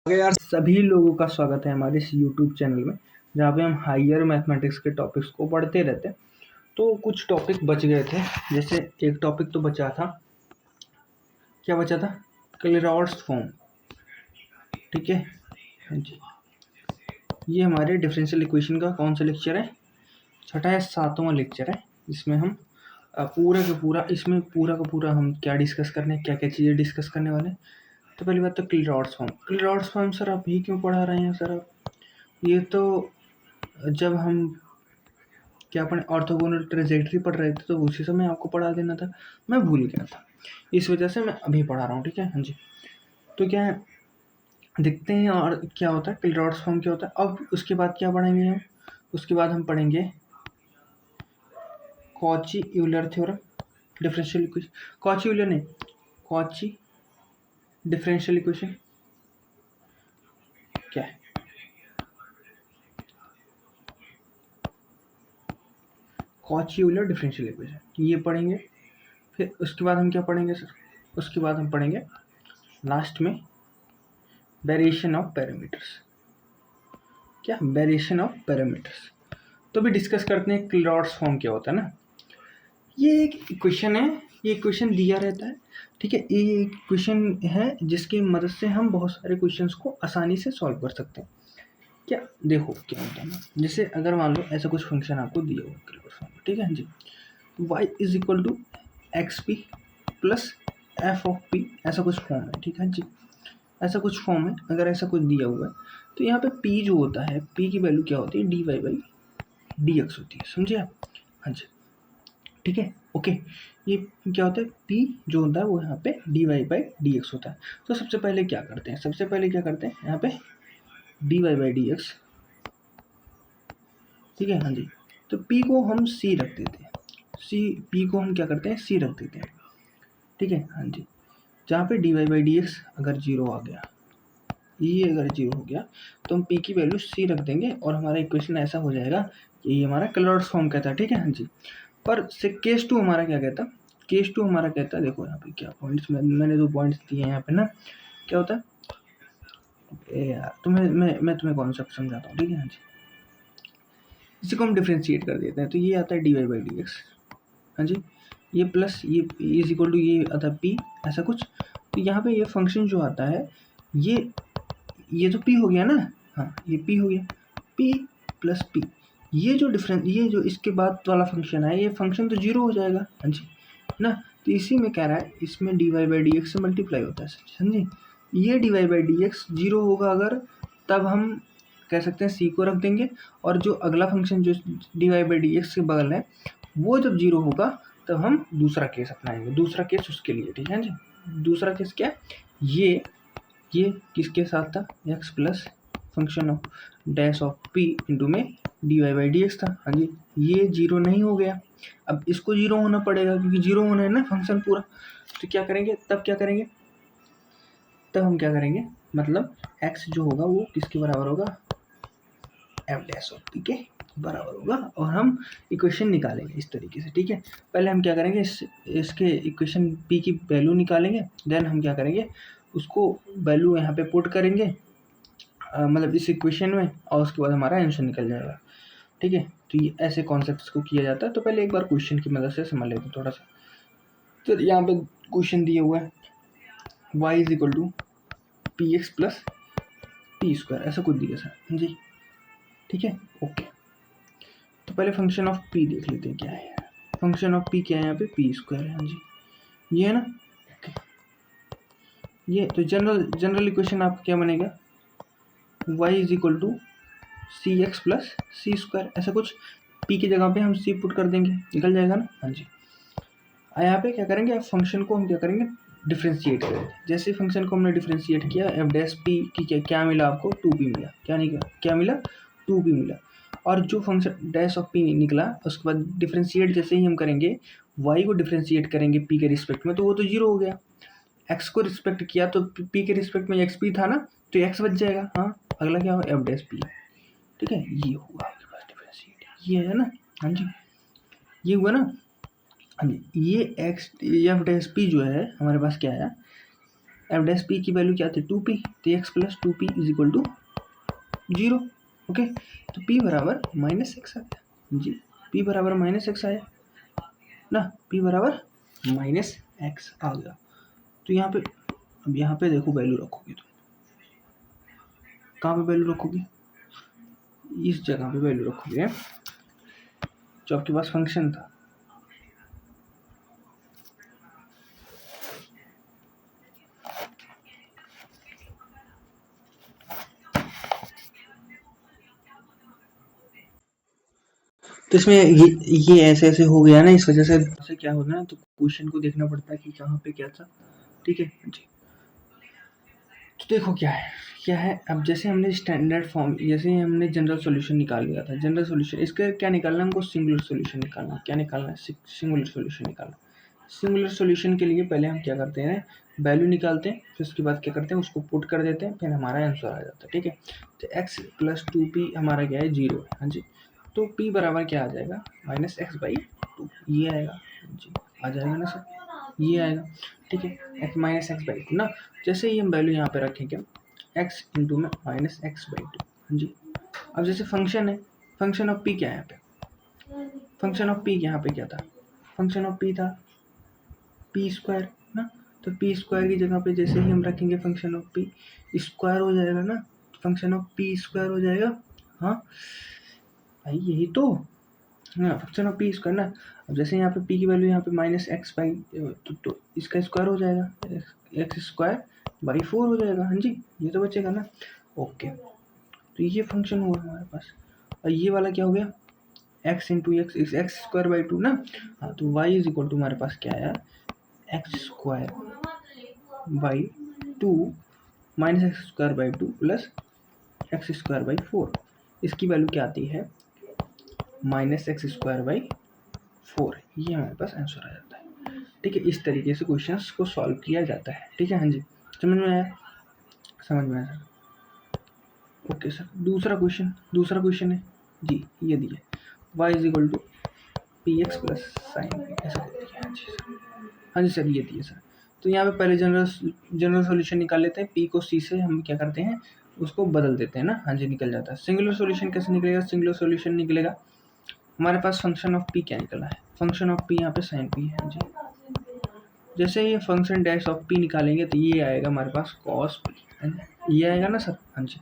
यार सभी लोगों का स्वागत है हमारे इस यूट्यूब चैनल में, जहाँ पे हम हायर मैथमेटिक्स के टॉपिक्स को पढ़ते रहते हैं। तो कुछ टॉपिक बच गए थे, जैसे एक टॉपिक तो बचा था, क्या बचा था? क्लेरॉट्स फॉर्म। ठीक है, हाँ जी। ये हमारे डिफरेंशियल इक्वेशन का कौन सा लेक्चर है? छठा या सातवां लेक्चर है। इसमें हम पूरा का पूरा हम क्या डिस्कस करने, क्या क्या चीज़ें डिस्कस करने वाले हैं। तो पहली बात तो क्लेरॉट्स फॉर्म। क्लेरॉट्स फॉर्म सर आप ही क्यों पढ़ा रहे हैं सर आप? ये तो जब हम क्या अपने ऑर्थोगोनल ट्रेजेक्टरी पढ़ रहे थे तो उसी समय आपको पढ़ा देना था, मैं भूल गया था, इस वजह से मैं अभी पढ़ा रहा हूँ। ठीक है, हाँ जी। तो क्या है, देखते हैं और क्या होता है क्लेरॉट्स फॉर्म क्या होता है। अब उसके बाद क्या पढ़ेंगे हम? उसके बाद हम पढ़ेंगे Cauchy Euler theorem, differential equation. Cauchy Euler नहीं, कॉची डिफरेंशियल इक्वेशन क्या है? कॉची यूलर डिफरेंशियल इक्वेशन ये पढ़ेंगे। फिर उसके बाद हम क्या पढ़ेंगे सर? उसके बाद हम पढ़ेंगे लास्ट में वेरिएशन ऑफ पैरामीटर्स। क्या? Variation of parameters. तो भी डिस्कस करते हैं क्लेरॉट्स फॉर्म क्या होता है ना। ये एक इक्वेशन है, ये इक्वेशन दिया रहता है। ठीक है, ये एक इक्वेशन है जिसकी मदद से हम बहुत सारे क्वेश्चंस को आसानी से सॉल्व कर सकते हैं। क्या देखो क्या होता है ना, जैसे अगर मान लो ऐसा कुछ फंक्शन आपको दिया हुआ क्लेरॉट्स फॉर्म में, ठीक है जी, y is equal to X P plus F of P, ऐसा कुछ फॉर्म है। ठीक है जी, ऐसा कुछ फॉर्म है। अगर ऐसा कुछ दिया हुआ है तो यहाँ पे p जो होता है, p की वैल्यू क्या होती है? D Y by D X होती है, समझे आप? हाँ जी, ठीक है, ओके। ये क्या होता है? p जो होता है वो यहाँ पे D Y by D X होता है। तो सबसे पहले क्या करते हैं? यहाँ पे D Y by D X, ठीक है, हाँ जी। तो p को हम c रख देते हैं, p को हम क्या करते हैं? c रख देते हैं, ठीक है, हाँ जी। जहाँ पे D Y by D X अगर जीरो आ गया, ये अगर जीरो हो गया तो हम p की वैल्यू c रख देंगे और हमारा इक्वेशन ऐसा हो जाएगा कि ये हमारा क्लेरॉट्स फॉर्म कहता है। ठीक है, हाँ जी। पर से केस टू हमारा क्या कहता? केस टू हमारा कहता है, देखो यहाँ पे क्या पॉइंट्स मैंने दो पॉइंट्स दिए हैं यहाँ पे ना। क्या होता है यार, मैं तुम्हें कॉन्सेप्ट समझाता हूँ, ठीक है, हाँ जी। इसी को हम डिफ्रेंशिएट कर देते हैं, तो ये आता है D Y by D X, हाँ जी। ये प्लस ये इज इक्वल टू ये आता है p, ऐसा कुछ। तो यहाँ पे ये फंक्शन जो आता है, ये तो p हो गया ना, हाँ ये p हो गया, p प्लस p। ये जो डिफरेंस, ये जो इसके बाद वाला फंक्शन है, ये फंक्शन तो जीरो हो जाएगा, हाँ जी ना। तो इसी में कह रहा है, इसमें D Y by D X से मल्टीप्लाई होता है, समझे? ये D Y by D X zero होगा अगर, तब हम कह सकते हैं c को रख देंगे, और जो अगला फंक्शन जो D Y by D X के बगल है वो जब जीरो होगा तब हम दूसरा केस अपनाएंगे। दूसरा केस उसके लिए, ठीक है जी। दूसरा केस क्या? ये किसके साथ था? x plus function of dash of p into में D Y by D X था, हाँ जी। ये जीरो नहीं हो गया, अब इसको जीरो होना पड़ेगा क्योंकि जीरो होना है ना फंक्शन पूरा। तो क्या करेंगे तब? तब हम क्या करेंगे, मतलब x जो होगा वो किसके बराबर होगा? एफ डैश ऑफ पी के बराबर होगा, और हम इक्वेशन निकालेंगे इस तरीके से, ठीक है। पहले हम क्या करेंगे, इसके इक्वेशन पी की वैल्यू निकालेंगे, देन हम क्या करेंगे, उसको वैल्यू यहाँ पे पुट करेंगे, मतलब इस इक्वेशन में, और उसके बाद हमारा आंसर निकल जाएगा, ठीक है। तो ये ऐसे कॉन्सेप्ट्स को किया जाता है। तो पहले एक बार क्वेश्चन की मदद से समझ लेते हैं थोड़ा सा। तो यहाँ पे क्वेश्चन दिया हुआ है y is equal to P X plus P square, ऐसा कुछ दिया सर जी, ठीक है, ओके। तो पहले फंक्शन ऑफ p देख लेते हैं क्या है। फंक्शन ऑफ p क्या है यहाँ पे? पी स्क्वायर है, हाँ जी, ये है ना, ओके। ये तो जनरल इक्वेशन आपका क्या बनेगा? y is equal to C X plus C square, ऐसा कुछ। p की जगह पे हम c पुट कर देंगे, निकल जाएगा ना, हाँ जी। यहाँ पे क्या करेंगे, फंक्शन को हम क्या करेंगे? डिफ्रेंशिएट करेंगे। जैसे फंक्शन को हमने डिफ्रेंशिएट किया, एफ डैश पी की क्या मिला आपको? 2p मिला। क्या मिला? 2p मिला। और जो फंक्शन डैश ऑफ p निकला, उसके बाद डिफ्रेंशिएट जैसे ही हम करेंगे, y को डिफ्रेंशिएट करेंगे p के रिस्पेक्ट में, तो वो तो जीरो हो गया। x को रिस्पेक्ट किया तो p के रिस्पेक्ट में xp था ना, तो x बच जाएगा। हाँ, अगला क्या होगा? एफ डैश पी, ठीक है, ये हुआ आपके पास डिफ्रेंशिएट, ये है ना, हाँ जी, ये हुआ ना। ये एक्स एफ डैश पी जो है हमारे पास क्या है? एफ डैश पी की वैल्यू क्या थी 2p, तो X plus 2p is equal to 0। Okay, तो p बराबर माइनस एक्स आ गया जी, p बराबर माइनस एक्स आया ना, p बराबर माइनस एक्स आ गया। तो यहाँ पे अब यहाँ पे देखो वैल्यू रखोगे तो कहाँ पे वैल्यू रखोगे, इस जगह पे वैल्यू रखोगे जो आपके पास फंक्शन था। तो इसमें ये ऐसे ऐसे हो गया ना, इस वजह से क्या होना है, तो क्वेश्चन को देखना पड़ता है कि कहाँ पे क्या था। ठीक है जी, तो देखो क्या है अब जैसे हमने स्टैंडर्ड फॉर्म, जैसे हमने जनरल सॉल्यूशन निकाल लिया था, जनरल सॉल्यूशन इसका क्या निकालना है हमको, सिंगुलर सॉल्यूशन निकालना है। क्या निकालना है, सिंगुलर सॉल्यूशन निकालना है। सिंगुलर सॉल्यूशन के लिए पहले हम क्या करते हैं, वैल्यू निकालते हैं, फिर उसके बाद क्या करते हैं, उसको पुट कर देते हैं, फिर हमारा आंसर आ जाता है। ठीक है, तो एक्स प्लस 2p हमारा क्या है 0 है। हाँ जी, तो p बराबर क्या आ जाएगा, माइनस एक्स बाई 2, ये आएगा। हाँ जी, आ जाएगा ना सर, ये आएगा। ठीक है, एक्स माइनस एक्स बाई 2 ना, जैसे ही हम वैल्यू यहाँ पे रखेंगे x इंटू में माइनस एक्स बाई 2। हाँ जी, अब जैसे फंक्शन है, फंक्शन ऑफ p क्या है यहाँ पे, फंक्शन ऑफ p यहाँ पे क्या था, फंक्शन ऑफ p था p स्क्वायर ना, तो p स्क्वायर की जगह पे जैसे ही हम रखेंगे फंक्शन ऑफ p, स्क्वायर हो जाएगा ना, फंक्शन ऑफ p स्क्वायर हो जाएगा। हाँ भाई यही तो ना, फंक्शन ऑफ p स्क्वायर ना। अब जैसे यहाँ पे p की वैल्यू यहाँ पे माइनस एक्स बाई, तो इसका स्क्वायर हो जाएगा, एक्स स्क्वायर बाई 4 हो जाएगा। हाँ जी, ये तो बचेगा ना। ओके, तो ये फंक्शन हुआ हमारे पास, और ये वाला क्या हो गया, x into x, x square by 2 ना। हाँ, तो वाई इज इक्वल टू हमारे पास क्या आया, x square by 2 minus x square by 2 plus x square by 4। इसकी वैल्यू क्या आती है, माइनस एक्स स्क्वायर बाई 4। ये हमारे पास आंसर आ जाता है। ठीक है, इस तरीके से क्वेश्चंस को सॉल्व किया जाता है। ठीक है, हाँ जी, समझ में आया, समझ में आया। ओके सर, दूसरा क्वेश्चन है जी, ये दिया y is equal to P X plus sine P, ऐसा दे दिया। हाँ जी सर, हाँ जी सर, ये दिया सर। तो यहाँ पे पहले जनरल सॉल्यूशन निकाल लेते हैं, p को c से हम क्या करते हैं, उसको बदल देते हैं ना। हाँ जी, निकल जाता है। सिंगुलर सॉल्यूशन कैसे निकलेगा, सिंगुलर सॉल्यूशन निकलेगा हमारे पास फंक्शन ऑफ p क्या निकला है, फंक्शन ऑफ p यहाँ पे साइन p है। हाँ जी, जैसे ये फंक्शन डैश ऑफ p निकालेंगे तो ये आएगा हमारे पास कॉस p, ये आएगा ना सर। हाँ जी,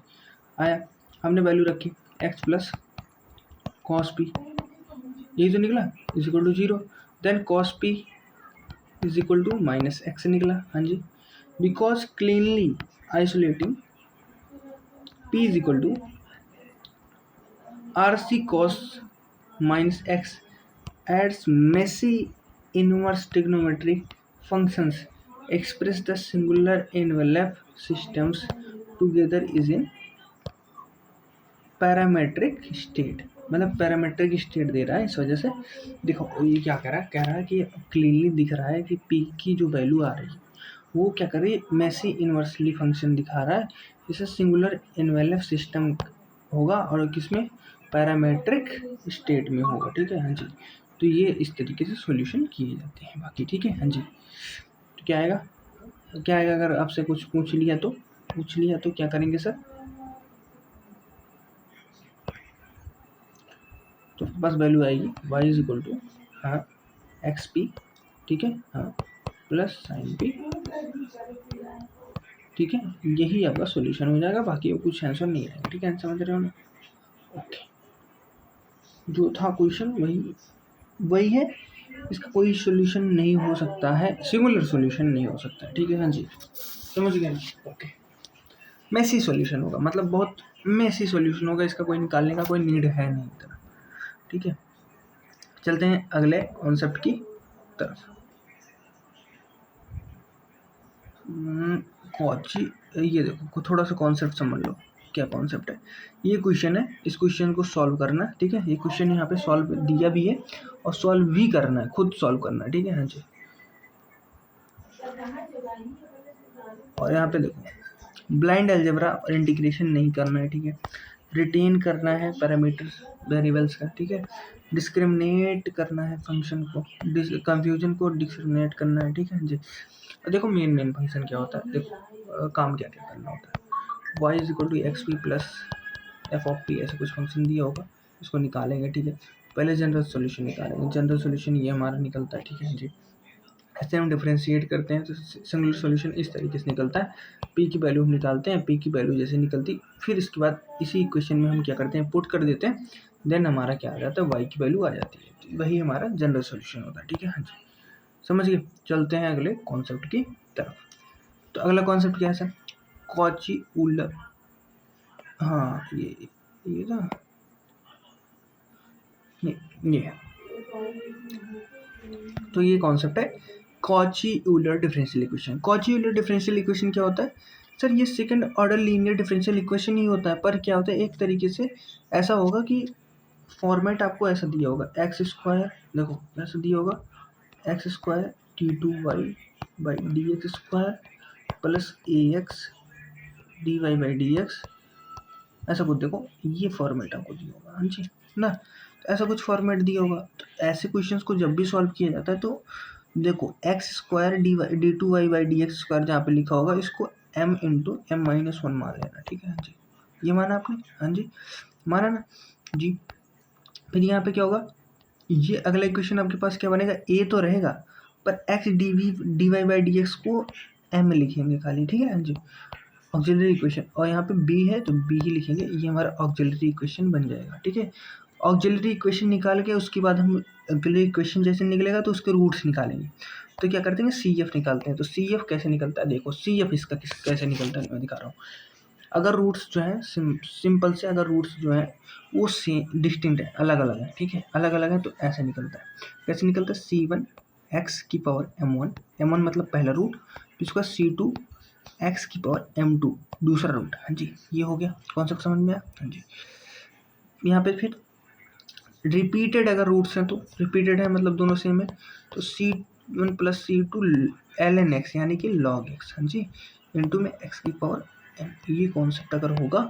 आया, हमने वैल्यू रखी x प्लस कॉस p, यही तो निकला, is equal to 0। Then cos p is equal to minus X निकला। हाँ जी, because cleanly isolating p is equal to R C cos minus X adds messy inverse trigonometric functions express the singular envelope systems together is in parametric state, मतलब parametric state दे रहा है। इस वजह से देखो ये क्या कह रहा है कि क्लीनली दिख रहा है कि p की जो वैल्यू आ रही है वो क्या कर रही है, मैसी इन्वर्सली फंक्शन दिखा रहा है, जिसे सिंगुलर एनवेलप सिस्टम होगा और किसमें, पैरामेट्रिक स्टेट में होगा। ठीक है, हाँ जी, तो ये इस तरीके से सॉल्यूशन किए जाते हैं बाकी। ठीक है, हाँ जी, तो क्या आएगा अगर आपसे कुछ पूछ लिया तो क्या करेंगे सर, तो बस वैल्यू आएगी y इज इक्वल टू हाँ एक्स पी, ठीक है, हाँ प्लस साइन पी। ठीक है, यही आपका सॉल्यूशन हो जाएगा, बाकी कुछ आंसर नहीं आएगा। ठीक है, समझ रहे हो ना। ओके, जो था क्वेश्चन वही है, इसका कोई सॉल्यूशन नहीं हो सकता है, सिंगुलर सॉल्यूशन नहीं हो सकता। ठीक है, हाँ जी, समझ गए। ओके, मैसी सॉल्यूशन होगा, मतलब बहुत मैसी सॉल्यूशन होगा, इसका कोई निकालने का कोई नीड है नहीं इतना। ठीक है, चलते हैं अगले कॉन्सेप्ट की तरफ। ये देखो थोड़ा सा कॉन्सेप्ट समझ लो, क्या कॉन्सेप्ट है। ये क्वेश्चन है, इस क्वेश्चन को सॉल्व करना है। ठीक है, ये क्वेश्चन यहाँ पे सॉल्व दिया भी है और सॉल्व भी करना है, खुद सॉल्व करना है। ठीक है, हाँ जी, और यहाँ पे देखो ब्लाइंड अलजेब्रा और इंटीग्रेशन नहीं करना है। ठीक है, रिटेन करना है पैरामीटर्स वेरिएबल्स का। ठीक है, डिस्क्रिमिनेट करना है फंक्शन को, कंफ्यूजन को डिस्क्रिमिनेट करना है। ठीक है जी, देखो मेन फंक्शन क्या होता है, देखो काम क्या क्या करना होता है। Y is equal to X P plus F of P, ऐसा कुछ फंक्शन दिया होगा, इसको निकालेंगे। ठीक है, पहले जनरल सॉल्यूशन निकालेंगे। जनरल सॉल्यूशन ये हमारा निकलता है। ठीक है जी, ऐसे हम डिफरेंशिएट करते हैं तो सिंगुलर सॉल्यूशन इस तरीके से निकलता है। पी की वैल्यू हम निकालते हैं, पी की वैल्यू जैसे निकलती, फिर इसके बाद इसी इक्वेशन में हम क्या करते हैं, पुट कर देते हैं, देन हमारा क्या आ जाता है, वाई की वैल्यू आ जाती है। तो वही हमारा जनरल सॉल्यूशन होता है। ठीक है, हाँ जी, समझ गए। चलते हैं अगले कॉन्सेप्ट की तरफ। तो अगला कॉन्सेप्ट क्या है सर, कॉची ऊलर, हाँ ये ना, ये है। तो ये कॉन्सेप्ट है Cauchy Euler differential equation. Cauchy Euler differential equation क्या होता है सर, ये second order linear differential equation ही होता है, पर क्या होता है, एक तरीके से ऐसा होगा कि फॉर्मेट आपको ऐसा दिया होगा, एक्स स्क्वायर, देखो ऐसा दिया होगा, X square D two Y by D X square plus A X D Y by D X, ऐसा कुछ देखो, ये फॉर्मेट आपको दिया होगा। हाँ जी ना, तो ऐसा कुछ फॉर्मेट दिया होगा। तो ऐसे क्वेश्चंस को जब भी सॉल्व किया जाता है तो देखो, X square D two Y by D X square जहाँ पे लिखा होगा, इसको M into M minus one मान लेना। ठीक है, हाँ जी, ये माना आपने, हाँ जी माना ना जी। फिर यहाँ पे क्या होगा, ये अगला इक्वेशन आपके पास क्या बनेगा, ए तो रहेगा, पर X D Y by D X को एम में लिखेंगे खाली। ठीक है, हाँ जी, ऑक्सिलरी इक्वेशन, और यहाँ पे बी है तो बी ही लिखेंगे, ये हमारा ऑक्सिलरी इक्वेशन बन जाएगा। ठीक है, ऑक्सिलरी इक्वेशन निकाल के उसके बाद हम ऑक्सिलरी इक्वेशन जैसे निकलेगा तो उसके रूट्स निकालेंगे। तो क्या करते हैं, सी एफ निकालते हैं। तो सी एफ कैसे निकलता है, देखो सी एफ इसका कैसे निकलता है मैं दिखा रहा हूँ। अगर रूट्स जो है सिंपल से, अगर रूट्स जो है वो डिस्टिंक्ट है, अलग अलग है, ठीक है, अलग अलग है, तो ऐसे निकलता है। कैसे निकलता है, सी वन एक्स की पावर एम वन मतलब पहला रूट, इसका सी टू एक्स की पावर एम टू दूसरा रूट। हाँ जी, ये हो गया कॉन्सेप्ट समझ में आया। हाँ जी, यहाँ पे फिर रिपीटेड अगर रूट्स हैं तो रिपीटेड है मतलब दोनों सेम है, तो C one plus C two L N X यानी कि लॉग एक्स, हाँ जी, इंटू में एक्स की पावर एम। ये कॉन्सेप्ट अगर होगा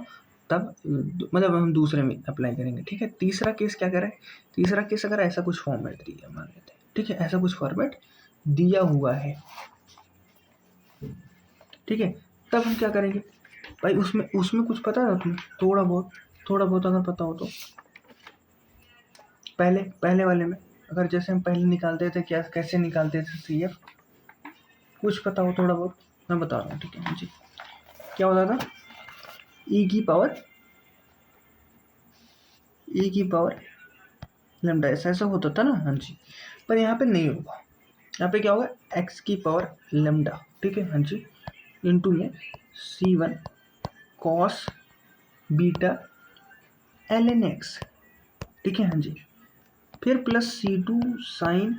तब मतलब हम दूसरे में अप्लाई करेंगे। ठीक है, तीसरा केस क्या करें, तीसरा केस अगर ऐसा कुछ फॉर्मेट दिया मान लेते हैं, ठीक है, ऐसा कुछ फॉर्मेट दिया हुआ है, ठीक है, तब हम क्या करेंगे भाई, उसमें उसमें कुछ पता है तुम्हें, थोड़ा बहुत अगर पता हो तो, पहले वाले में अगर जैसे हम पहले निकालते थे, क्या कैसे निकालते थे सी एफ, कुछ पता हो थोड़ा बहुत, मैं बता रहा हूँ। ठीक है जी, क्या होता था, ई की पावर लैम्डा ऐसा होता था ना। हाँ जी, पर यहाँ पे नहीं होगा, यहाँ पे क्या होगा, एक्स की पावर लैम्डा, ठीक है, हाँ जी, इंटू में C one cos beta L N X, ठीक है, हाँ जी, फिर प्लस सी टू साइन,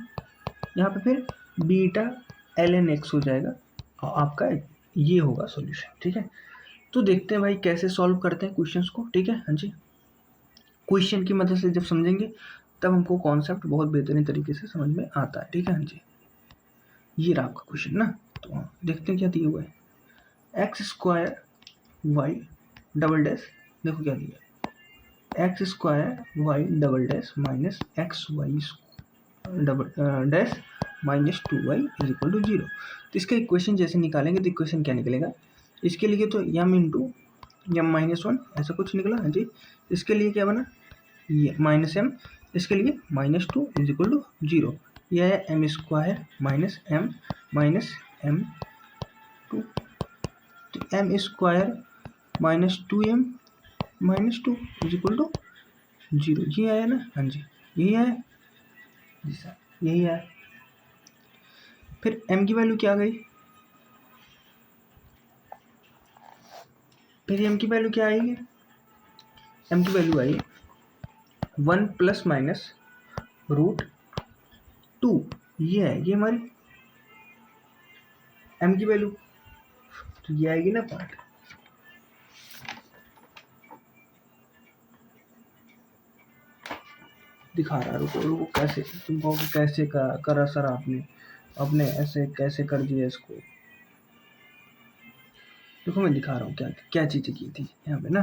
यहाँ पे फिर बीटा एल एन एक्स हो जाएगा, और आपका ये होगा सॉल्यूशन। ठीक है, तो देखते हैं भाई कैसे सॉल्व करते हैं क्वेश्चंस को। ठीक है, हाँ जी, क्वेश्चन की मदद से जब समझेंगे तब हमको कॉन्सेप्ट बहुत बेहतरीन तरीके से समझ में आता है। ठीक है, हाँ जी, ये रहा आपका क्वेश्चन ना। तो देखते हैं क्या दिया हुआ है, X square Y double dash, देखो क्या दिया, X square Y double dash minus X Y double dash minus two Y is equal to zero. तो इसका इक्वेशन जैसे निकालेंगे तो इक्वेशन क्या निकलेगा, इसके लिए तो यम इंटू यम माइनस वन ऐसा कुछ निकला। हाँ जी, इसके लिए क्या बना, ये माइनस एम, इसके लिए minus two is equal to zero, यह है M square minus M two, तो M square minus two M minus two is equal to zero, ये आया ना। हाँ जी, यही आया जी सर, यही आया। फिर m की वैल्यू क्या आ गई, फिर m की वैल्यू क्या आएगी, m की वैल्यू आई 1 प्लस माइनस रूट टू, ये है, ये हमारी m की वैल्यू, तो ये आएगी ना पार्ट, दिखा रहा है, रुको कैसे तुमको कैसे करा सर आपने ऐसे कैसे कर दिया इसको, देखो मैं दिखा रहा हूँ क्या क्या चीजें की थी यहाँ पे ना।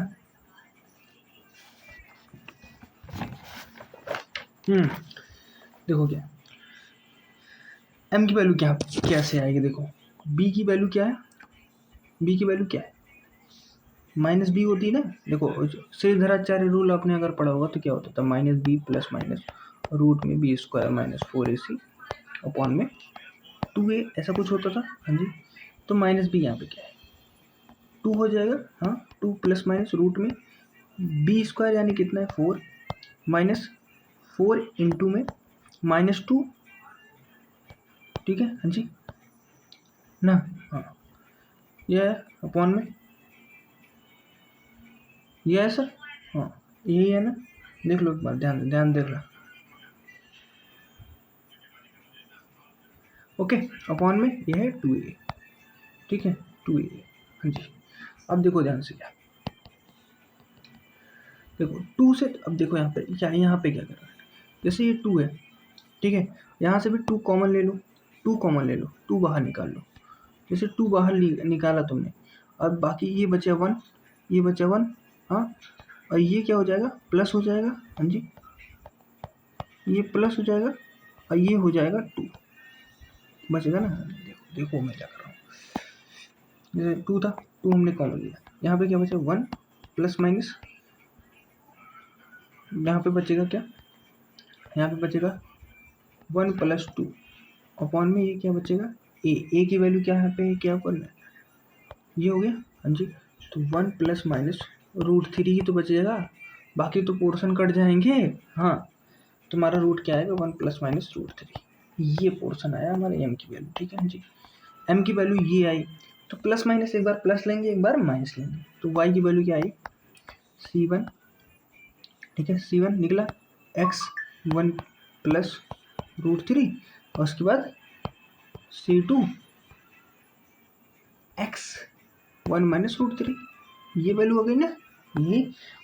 देखो क्या m की वैल्यू क्या कैसे आएगी, देखो b की वैल्यू क्या है, बी की वैल्यू क्या है, माइनस बी होती है ना। देखो श्रीधराचार्य रूल आपने अगर पढ़ा होगा तो क्या होता था, minus B plus minus root में B square minus 4ac upon में 2a, ऐसा कुछ होता था। हाँ जी, तो माइनस बी यहाँ पे क्या है, 2 हो जाएगा। हाँ, 2 प्लस माइनस रूट में बी स्क्वायर यानी कितना है 4 माइनस 4 इंटू में -2, ठीक है। हाँ जी ना, हाँ यह है अपॉन में यह है सर, हाँ यही है ना, देख लो एक बार, ध्यान ध्यान देख लो। ओके, अपॉन में यह है 2a, ठीक है 2a। हाँ जी, अब देखो ध्यान से, क्या देखो 2 से, अब देखो यहाँ पे क्या, यहाँ पे क्या कर रहा है, जैसे ये 2 है, ठीक है, यहाँ से भी 2 कॉमन ले लो, 2 कॉमन ले लो, 2 बाहर निकाल लो। जैसे 2 बाहर निकाला तुमने, अब बाकी ये बचा 1, ये बचा 1, हाँ, और ये क्या हो जाएगा, प्लस हो जाएगा। हाँ जी, ये प्लस हो जाएगा और ये हो जाएगा 2, बचेगा ना। देखो देखो मैं क्या कर रहा हूँ, जैसे 2 था, 2 हमने कॉमन लिया, यहाँ पे क्या बचा 1 प्लस माइनस, यहाँ पे बचेगा क्या, यहाँ पे बचेगा 1 प्लस 2 अपॉन में ये क्या बचेगा, ए की वैल्यू क्या है पे, क्या करना है, ये हो गया। हाँ जी, तो 1 प्लस माइनस √3 ही तो बचेगा, बाकी तो पोर्शन कट जाएंगे। हाँ, तुम्हारा रूट क्या आएगा, 1 प्लस माइनस √3, ये पोर्शन आया हमारे एम की वैल्यू, ठीक है। हाँ जी, एम की वैल्यू ये आई, तो प्लस माइनस एक बार प्लस लेंगे एक बार माइनस लेंगे, तो वाई की वैल्यू क्या आई, C1, ठीक है, C1 निकला x1 प्लस √3 और उसके बाद C2 x1 माइनस √3, ये वैल्यू हो गई ना, ये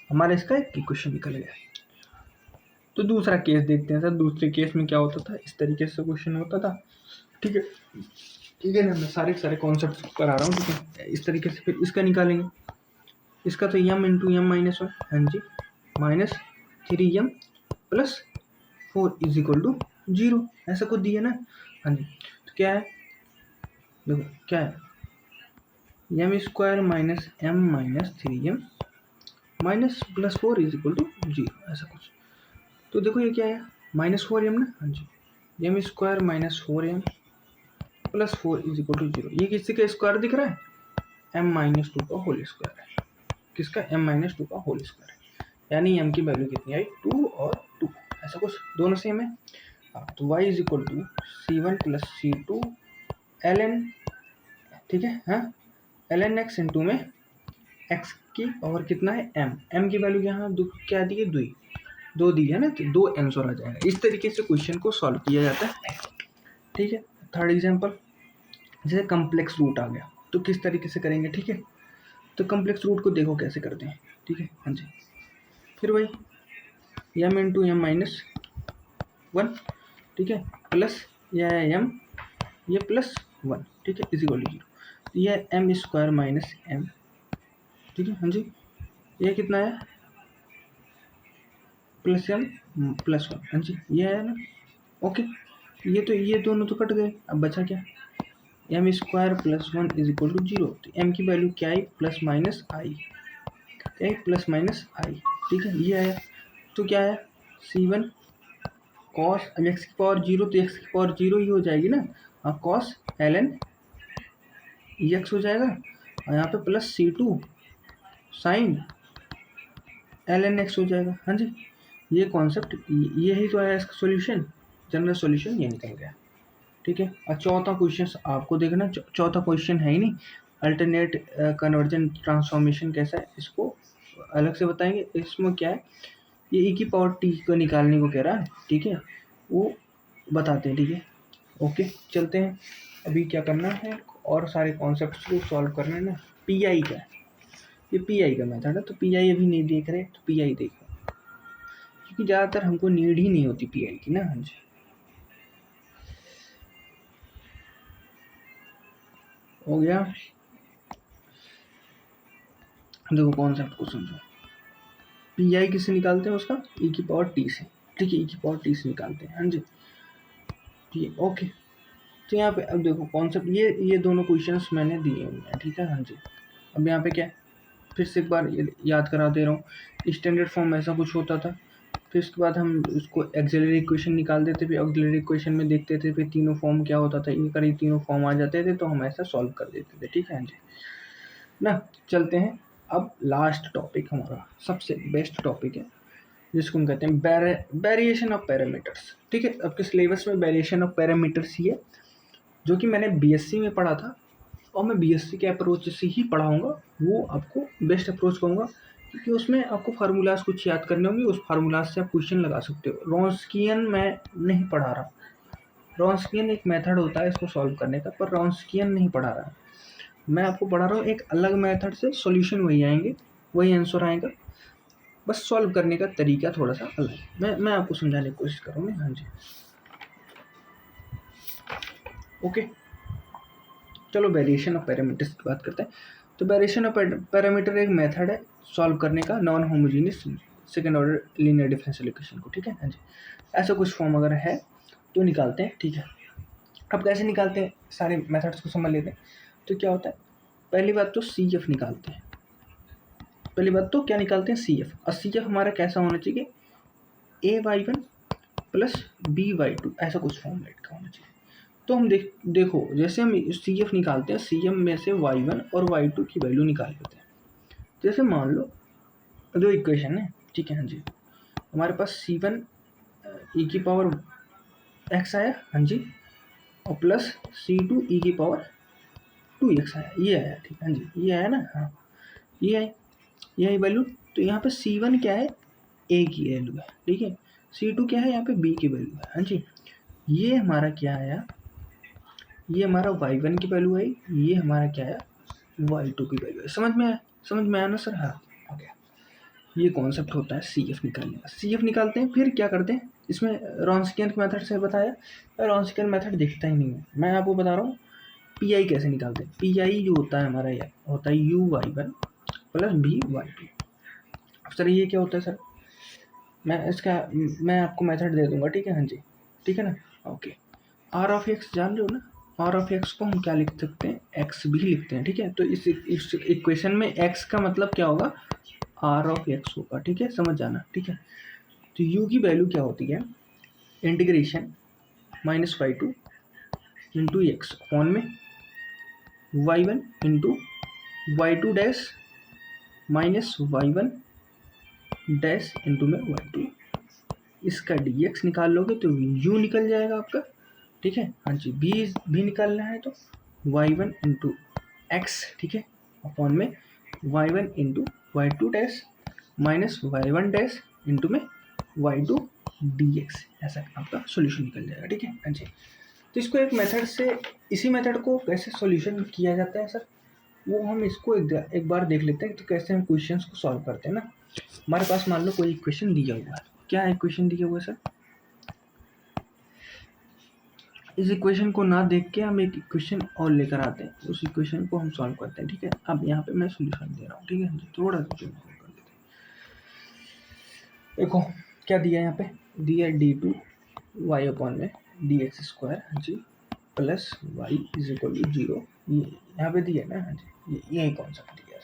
हमारा इसका एक इक्वेशन निकल गया। तो दूसरा केस देखते हैं सर, दूसरे केस में क्या होता था, इस तरीके से क्वेश्चन होता था, ठीक है, ठीक है ना, मैं सारे कॉन्सेप्ट करा रहा हूँ, ठीक है। इस तरीके से फिर इसका निकालेंगे, इसका तो m इंटू एम माइनस 1, हाँ जी, -3m plus 4 is equal to 0, ऐसा कुछ दिया ना। हाँ जी, तो क्या है, देखो क्या है, m square minus m minus 3m minus plus 4 is equal to 0, ऐसा कुछ। तो देखो ये क्या है, -4m ना। हाँ जी, m square minus 4m plus 4 is equal to 0, ये किसी का स्क्वायर दिख रहा है, m-2 का होल स्क्वायर है, किसका, m-2 का होल स्क्वायर है, यानी m की वैल्यू कितनी आई, 2 और 2, ऐसा कुछ, दोनों सेम है। तो y is equal to C1 plus C2 ln, ठीक है, हाँ, ln x इंटू में x की पावर कितना है m की वैल्यू यहाँ क्या दी है, 2 दी है ना, तो 2 आंसर आ जाएगा। इस तरीके से क्वेश्चन को सॉल्व किया जाता है, ठीक है। थर्ड एग्जाम्पल, जैसे कम्प्लेक्स रूट आ गया तो किस तरीके से करेंगे, ठीक है। तो कम्प्लेक्स रूट को देखो कैसे करते हैं, ठीक है। हाँ जी, फिर वही m इंटू एम माइनस 1, ठीक है, प्लस यह m, ये प्लस 1, ठीक है, इज इक्वल टू 0, तो यह m स्क्वायर माइनस m, ठीक है। हाँ जी, ये कितना है, प्लस m प्लस 1, हाँ जी, ये है ना। ओके, ये दोनों तो कट गए, अब बचा क्या, m square plus 1 is equal to 0, तो m की वैल्यू क्या आई, plus minus I, plus minus I, ठीक है, ये आया। तो क्या है, C1 कॉस, अब x की पावर 0 तो x की पावर 0 ही हो जाएगी ना, हाँ, कॉस ln x हो जाएगा, और यहाँ पे plus C2 sign ln x हो जाएगा। हाँ जी, ये कॉन्सेप्ट, ये ही तो आया इसका सॉल्यूशन, जनरल सॉल्यूशन ये निकल गया, ठीक है। और चौथा क्वेश्चन आपको देखना, चौथा क्वेश्चन है ही नहीं, अल्टरनेट कन्वर्जेंट ट्रांसफॉर्मेशन कैसा है, इसको अलग से बताएंगे। इसमें क्या है, ये e की पावर t को निकालने को कह रहा है, ठीक है, वो बताते हैं, ठीक है। ओके, चलते हैं, अभी क्या करना है, और सारे कॉन्सेप्ट्स को सॉल्व करना है ना। पी का, ये पी का मेथड है, तो पी अभी नहीं देख रहे, तो पी देखो, क्योंकि ज़्यादातर हमको नीड ही नहीं होती पी की ना। हाँ जी, हो गया, देखो कॉन्सेप्ट को समझो, पी किससे निकालते हैं, उसका e की पावर t से, ठीक है, e की पावर t से निकालते हैं। हाँ जी, ठीक है, ओके। तो यहाँ पे अब देखो कॉन्सेप्ट, ये दोनों क्वेश्चंस मैंने दिए हुए हैं, ठीक है। हाँ जी, अब यहाँ पे क्या है, फिर से एक बार याद करा दे रहा हूँ। स्टैंडर्ड फॉर्म ऐसा कुछ होता था, फिर उसके बाद हम उसको एक्सिलरी इक्वेशन निकाल देते, फिर ऑक्सिलरी इक्वेशन में देखते थे फिर तीनों फॉर्म क्या होता था, एक बार ये तीनों फॉर्म आ जाते थे तो हम ऐसा सॉल्व कर देते थे, ठीक है। हाँ जी ना, चलते हैं अब लास्ट टॉपिक, हमारा सबसे बेस्ट टॉपिक है जिसको हम कहते हैं वेरिएशन ऑफ पैरामीटर्स, ठीक है। आपके सिलेबस में वेरिएशन ऑफ पैरामीटर्स ही है, जो कि मैंने बीएससी में पढ़ा था और मैं बीएससी के अप्रोच से ही पढ़ाऊँगा, वो आपको बेस्ट अप्रोच कहूँगा, क्योंकि उसमें आपको फार्मूलाज कुछ याद करने होंगे, उस फार्मूलाज से आप क्वेश्चन लगा सकते हो। रॉन्स्कियन मैं नहीं पढ़ा रहा, रॉन्स्कियन एक मेथड होता है इसको सॉल्व करने का, पर रॉन्स्कियन नहीं पढ़ा रहा, मैं आपको पढ़ा रहा हूँ एक अलग मेथड से, सॉल्यूशन वही आएंगे, वही आंसर आएगा, बस सॉल्व करने का तरीका थोड़ा सा अलग है। मैं आपको समझाने की कोशिश करूँगा। हाँ जी, ओके, चलो वेरिएशन ऑफ पैरामीटर्स की बात करते हैं। तो वेरिएशन ऑफ पैरामीटर एक मेथड है सॉल्व करने का non homogeneous second order linear differential equation को, ठीक है। हाँ जी, ऐसा कुछ फॉर्म अगर है तो निकालते हैं, ठीक है। अब कैसे निकालते हैं, सारे मेथड्स को समझ लेते हैं। तो क्या होता है, पहली बात तो सी एफ निकालते हैं, पहली बात तो क्या निकालते हैं, सी एफ। और सी एफ हमारा कैसा होना चाहिए, A Y one plus B Y two, ऐसा कुछ फॉर्मेट का होना चाहिए। तो हम देखो जैसे हम सी एफ निकालते हैं, सी एम में से वाई वन और वाई टू की वैल्यू निकाल लेते हैं। जैसे मान लो दो इक्वेशन है, ठीक है। हाँ जी, हमारे पास सी वन ई की पावर एक्स आया, हाँ जी, और प्लस सी टू ई की पावर 2x आया, ये आया, ठीक है। हाँ जी, ये आया ना, हाँ ये आई वैल्यू। तो यहाँ पे सी वन क्या है, ए की वैल्यू है, ठीक है। सी टू क्या है, यहाँ पे बी की वैल्यू है, हाँ जी। ये हमारा क्या आया, ये हमारा वाई वन की वैल्यू आई, ये हमारा क्या है, वाई टू की वैल्यू है। समझ में आया ना सर, हाँ हो गया। ये कॉन्सेप्ट होता है सी एफ निकालने का। सी एफ निकालते हैं, फिर क्या करते हैं, इसमें रॉन्स्कियन के मेथड से बताया, रॉन्स्कियन मेथड दिखता ही नहीं है, मैं आपको बता रहा हूँ पी आई कैसे निकालते हैं। पी आई जो होता है हमारा, ये होता है U Y one plus B Y two. Sir ये क्या होता है सर, मैं आपको मेथड दे दूंगा, ठीक है। हाँ जी, ठीक है ना, ओके। आर ऑफ एक्स जान रहे हो ना, आर ऑफ एक्स को हम क्या लिख सकते हैं, एक्स भी लिखते हैं, ठीक है। तो इस इक्वेशन में एक्स का मतलब क्या होगा, आर ऑफ एक्स होगा, ठीक है, समझ जाना, ठीक है। तो यू की वैल्यू क्या होती है, integration minus Y two into X on में Y one into Y two dash minus Y one dash into में वाई टू, इसका डी एक्स निकाल लोगे तो यू निकल जाएगा आपका, ठीक है। हाँ जी, भी निकालना है तो वाई वन इंटू एक्स, ठीक है, अपॉन में Y one into Y two dash minus Y one dash into में वाई टू डी एक्स, ऐसा आपका सोल्यूशन निकल जाएगा, ठीक है। हाँ जी, तो इसको एक मेथड से, इसी मेथड को कैसे सोल्यूशन किया जाता है सर, वो हम इसको एक बार देख लेते हैं। तो कैसे हम क्वेश्चंस को सॉल्व करते हैं ना, हमारे पास मान लो कोई इक्वेशन दिया हुआ है, क्या इक्वेशन दिया हुआ है सर, इस इक्वेशन को ना देख के हम एक इक्वेशन और लेकर आते हैं, उस इक्वेशन को हम सॉल्व करते हैं, ठीक है। अब यहाँ पे मैं सोल्यूशन दे रहा हूँ, ठीक है। थोड़ा सा कर देते हैं, देखो क्या दिया है यहाँ पे, दिया डी टू वाई अपॉन में डी एक्स स्क्वायर, हाँ जी, plus Y is equal to zero, ये यहाँ पे दिया ना, हाँ जी, यही कॉन्सेप्ट दिया,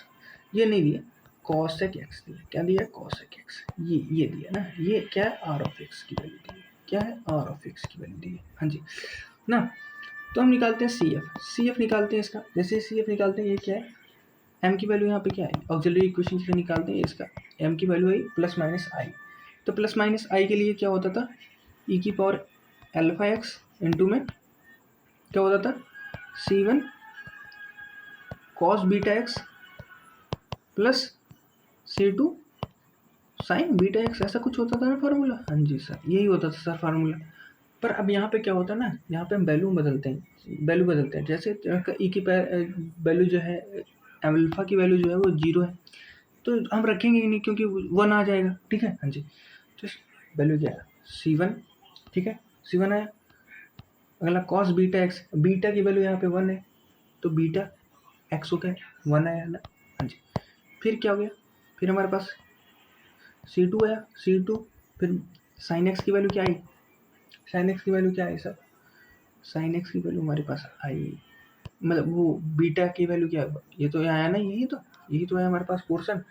ये नहीं दिया, कॉसेक एक्स दिया, क्या दिया, कॉसेक एक्स, ये दिया ना, ये क्या है, आर ऑफ एक्स की वैल्यू दी है, क्या है, आर ऑफ एक्स की वैल्यू दी है, हाँ जी ना। तो हम निकालते हैं सी एफ निकालते हैं इसका, जैसे सी एफ निकालते हैं, ये क्या है, एम की वैल्यू यहाँ पे क्या है, ऑक्सिलरी इक्वेशन से निकालते हैं इसका, एम की वैल्यू आई प्लस माइनस आई। तो प्लस माइनस आई के लिए क्या होता था, ई की पावर अल्फा एक्स इंटू में क्या होता था, C one cos beta X plus C two sine beta X, ऐसा कुछ होता था ना फार्मूला, हाँ जी सर, यही होता था सर फार्मूला। पर अब यहाँ पे क्या होता है ना, यहाँ पे हम वैल्यू बदलते हैं, जैसे ई की वैल्यू जो है, अल्फा की वैल्यू जो है वो जीरो है, तो हम रखेंगे ही नहीं क्योंकि वन आ जाएगा, ठीक है। हाँ जी, तो वैल्यू क्या है, सी वन, ठीक है, सी वन आया। अगला कॉस बीटा एक्स, बीटा की वैल्यू यहाँ पे वन है, तो बीटा एक्स हो गया, वन आया ना, हाँ जी। फिर क्या हो गया, फिर हमारे पास सी टू आया, सी टू, फिर साइन एक्स की वैल्यू क्या आई, साइन एक्स की वैल्यू क्या आई सर, साइन एक्स की वैल्यू हमारे पास आई, मतलब वो बीटा की वैल्यू क्या है, ये तो आया ना, यही तो है हमारे पास पोर्शन,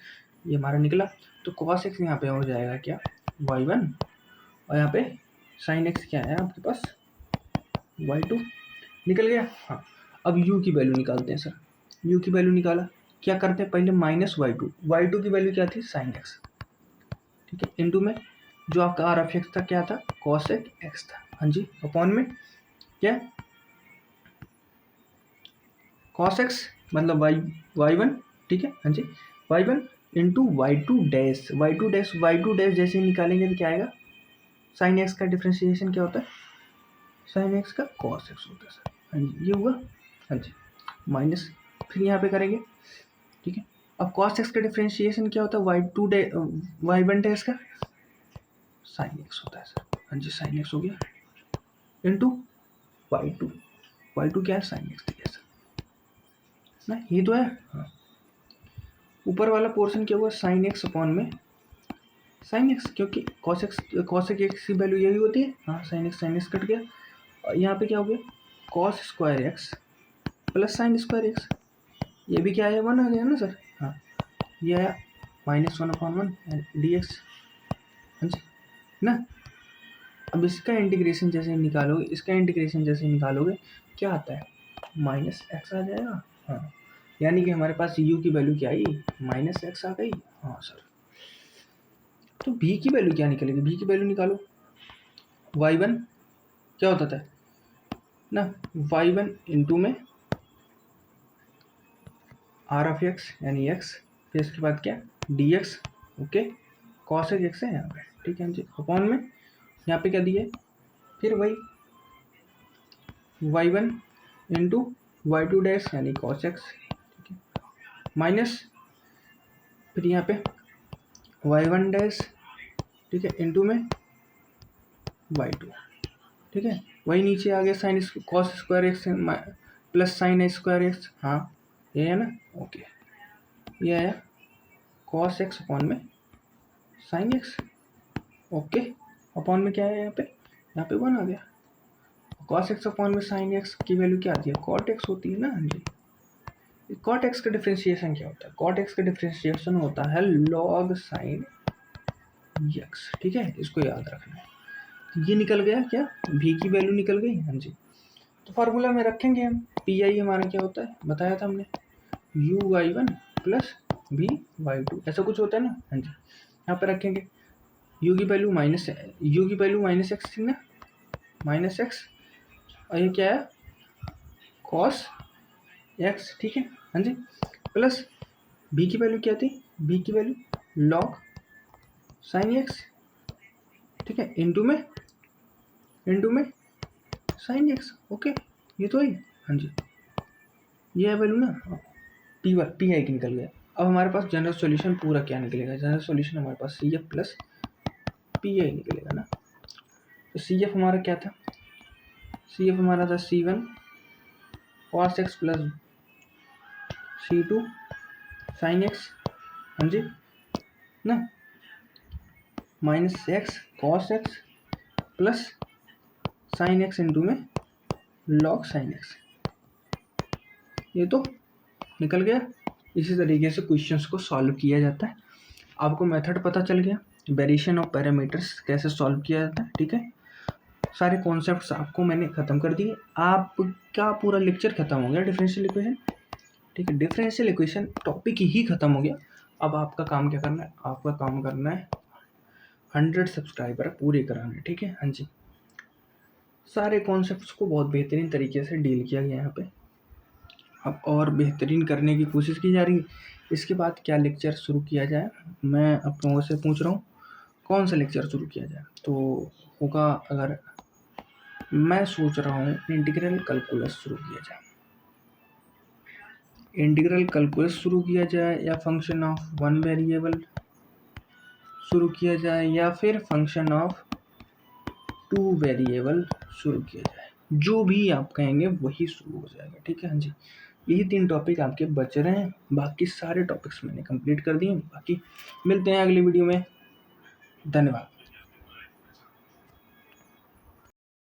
ये हमारा निकला। तो कॉस एक्स यहाँ पे हो जाएगा क्या, y1, और यहाँ पे साइन एक्स क्या है आपके पास, y2 निकल गया। हाँ, अब u की वैल्यू निकालते हैं सर। u की वैल्यू निकाला, क्या करते हैं पहले माइनस y2 की वैल्यू क्या थी, साइन एक्स, ठीक है, इनटू में जो आपका आर एफ एक्स था क्या था, कॉस एक्स था, हाँ जी, अपॉन में क्या कॉस एक्स मतलब y1, ठीक है, हाँ जी, y1 इंटू y2 डैश जैसे निकालेंगे तो क्या आएगा, साइन एक्स का डिफ्रेंशिएशन क्या होता है, साइन एक्स का कॉस एक्स होता है सर, हाँ जी, ये हुआ, हाँ जी, माइनस, फिर यहाँ पे करेंगे, ठीक है। अब कॉस एक्स का डिफ्रेंशिएशन क्या होता है, y1 डैश का साइन एक्स होता है सर, हाँ जी, साइन एक्स हो गया, इंटू y2 क्या है, साइन एक्स, ठीक है सर ना, ये तो है। हाँ, ऊपर वाला पोर्शन क्या हुआ, साइन एक्स अपॉन में साइन एक्स, क्योंकि कॉस एक्स की वैल्यू यही होती है, हाँ, साइन एक्स कट गया, और यहाँ पे क्या हो गया, cos square x plus sine square x, ये भी क्या है, 1 आ गया ना सर, हाँ, ये आया -1/1 डी एक्स, हाँ जी ना। अब इसका इंटीग्रेशन जैसे निकालोगे क्या आता है, माइनस एक्स आ जाएगा, हाँ, यानी कि हमारे पास u की वैल्यू क्या आई, माइनस एक्स आ गई, हाँ सर। तो v की वैल्यू क्या निकलेगी, v की वैल्यू निकालो, y1 क्या होता था ना, y1 इंटू में आर ऑफ एक्स यानी x, फिर इसके बाद क्या dx, ओके, कॉस एक्स है यहाँ पे, ठीक है जी, अपॉन में यहाँ पे क्या दिया है, फिर वही y1 इंटू y2 डैश यानी कॉस एक्स, ठीक है, माइनस फिर यहाँ पे y1 डैश, ठीक है, इंटू में y2, ठीक है, वही नीचे आ गया sine cos square x plus sine square x, हाँ ये है ना, ओके, ये आया कॉस एक्स अपॉन में साइन एक्स, ओके, अपॉन में क्या है यहाँ पे 1 आ गया, कॉस एक्स अपॉन में साइन एक्स की वैल्यू क्या आती है, कॉट एक्स होती है ना, हाँ जी। कॉट एक्स का डिफ्रेंशिएशन क्या होता है, कॉट एक्स का डिफ्रेंशिएशन होता है लॉग साइन एक्स, ठीक है, इसको याद रखना है। ये निकल गया क्या, v की वैल्यू निकल गई, हाँ जी। तो फार्मूला में रखेंगे हम, पी आई हमारा क्या होता है बताया था हमने, u/y1 प्लस v/y2 ऐसा कुछ होता है ना, हाँ जी, यहाँ पे रखेंगे u की वैल्यू माइनस एक्स थी ना, माइनस एक्स, और ये क्या है कॉस एक्स, ठीक है, हाँ जी, प्लस v की वैल्यू क्या थी, v की वैल्यू लॉग साइन एक्स, ठीक है, इंटू में साइन एक्स, ओके, ये तो है, हाँ जी, ये है वैल्यू ना, पी आई निकल गया। अब हमारे पास जनरल सॉल्यूशन पूरा क्या निकलेगा, जनरल सॉल्यूशन हमारे पास C F plus P I निकलेगा ना। तो सी एफ हमारा क्या था, सी एफ हमारा था C1 cos x plus C2 sine x, हाँ जी ना, minus x cos x plus sine x into में लॉग साइन एक्स, ये तो निकल गया। इसी तरीके से क्वेश्चंस को सॉल्व किया जाता है। आपको मेथड पता चल गया, वेरिएशन ऑफ पैरामीटर्स कैसे सॉल्व किया जाता है, ठीक है, सारे कॉन्सेप्ट्स आपको मैंने ख़त्म कर दिए। आपका पूरा लेक्चर ख़त्म हो गया डिफरेंशियल इक्वेशन, ठीक है, डिफरेंशियल इक्वेशन टॉपिक ही ख़त्म हो गया। अब आपका काम क्या करना है, आपका काम करना है 100 सब्सक्राइबर पूरे कराने, ठीक है, हाँ जी। सारे कॉन्सेप्ट्स को बहुत बेहतरीन तरीके से डील किया गया यहाँ पे, अब और बेहतरीन करने की कोशिश की जा रही है। इसके बाद क्या लेक्चर शुरू किया जाए, मैं आप लोगों से पूछ रहा हूँ कौन सा लेक्चर शुरू किया जाए, तो होगा, अगर मैं सोच रहा हूँ इंटीग्रल कैलकुलस शुरू किया जाए, इंटीग्रल कैलकुलस शुरू किया जाए, या फंक्शन ऑफ वन वेरिएबल शुरू किया जाए, या फिर फंक्शन ऑफ 2 वेरिएबल शुरू किया जाए, जो भी आप कहेंगे वही शुरू हो जाएगा, ठीक है, हाँ जी। यही 3 टॉपिक आपके बच रहे हैं, बाकी सारे टॉपिक्स मैंने कंप्लीट कर दिए। बाकी मिलते हैं अगली वीडियो में, धन्यवाद।